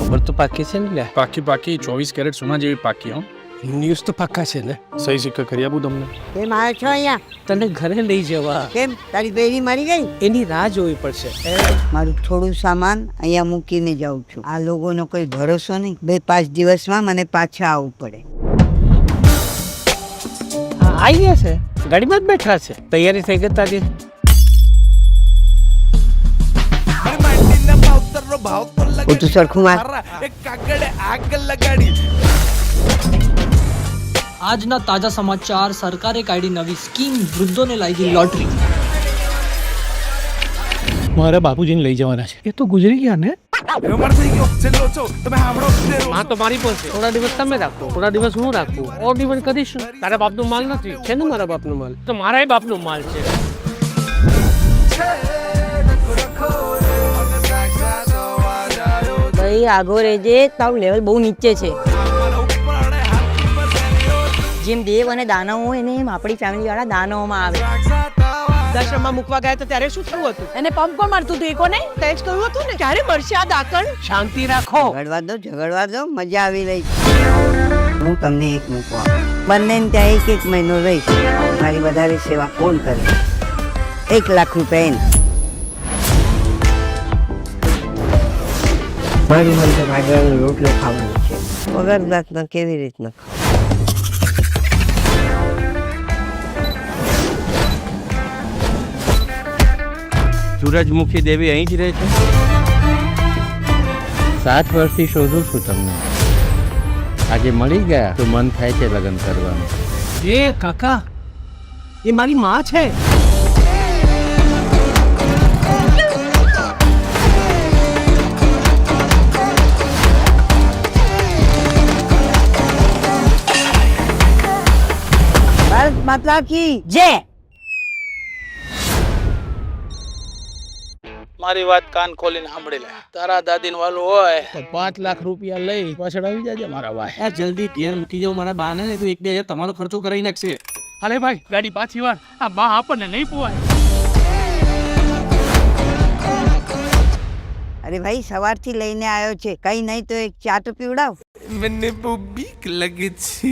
ખબર તો પાકી છે ને લે. પાકી 24 કેરેટ સોના જેવી પાકી. ન્યૂઝ તો પાકા છે ને. સહી સિક્કા કરી આપું તમને. કેમ આવ્યો છો અહીંયા? તને ઘરે લઈ જવા. કેમ તારી બેરી મરી ગઈ? એની રાહ જોવી પડશે. મારું થોડું સામાન અહીંયા મૂકીને જાઉં છું. આ લોકોનો કોઈ ભરોસો નહીં. 2-5 દિવસમાં મને પાછા આવવું પડે. આવી ગયા છે, ગાડીમાં જ બેઠા છે. તૈયારી થઈ ગઈ તારી? તું સરખું માર. આજના તાજા સમાચાર. સરકારે કાઢી નવી સ્કીમ, વૃદ્ધોને લાગી લોટરી. મારા બાપુજીને લઈ જવાના છે. એ તો ગુજરી ગયા ને. હા તો મારી પાસે થોડા દિવસ તમે રાખો, થોડા દિવસ હું રાખું. ઓર દિવસ કરીશું. તારા બાપનો માલ નથી છે ને? મારા બાપનો માલ તો મારા બાપનો માલ છે. ભાઈ આગો રહેજે, તારું લેવલ બહુ નીચે છે. જેમ દેવ અને દાનવ હોય ને એમ આપણી ફેમિલી વાળા દાનવમાં આવે. વૃદ્ધાશ્રમમાં મૂકવા ગયા તો ત્યારે શું થયું હતું? એને પંપ કોણ મારતું હતું? એ કોને તે જ કહ્યું હતું ને, ક્યારે મળશે આ દાકણ? શાંતિ રાખો. ઝઘડવા દો મજા આવી રહી છે. હું તમને એક મૂકવા બંને ત્યાં 1 મહિનો રહીશ. મારી વધારે સેવા કોણ કરે? 1 લાખ રૂપિયા એને. મારી મને ભાગવાનો રોટલો ખાવાનો છે. વગર જાતના કેવી રીતના? સૂરજમુખી દેવી અહીં જ રહે છે. 7 વર્ષથી શોધું છું તમને. આજે મળી ગયા તો મન થાય છે લગ્ન કરવાનું. એ કાકા, એ મારી માં છે. ભારત માતા કી જે મારી વાત કાન ખોલીને સાંભળી લે. તારા દાદીને વાલું હોય તો 5 લાખ રૂપિયા લઈ પાછળ આવી જાજે મારા ભાઈ. જલ્દી ઘેર મૂકી જાવ મારા બાને, તો 1-2 તમારો ખર્ચો કરાવી નાખશે. અરે ભાઈ, ગાડી પાછી વાર. આ બા આપણને નહીં પોવાય. અરે ભાઈ સવારથી લઈને આવ્યો છે, કઈ નહીં તો એક ચા તો પીવડાવ. મને બહુ બીક લાગે છે.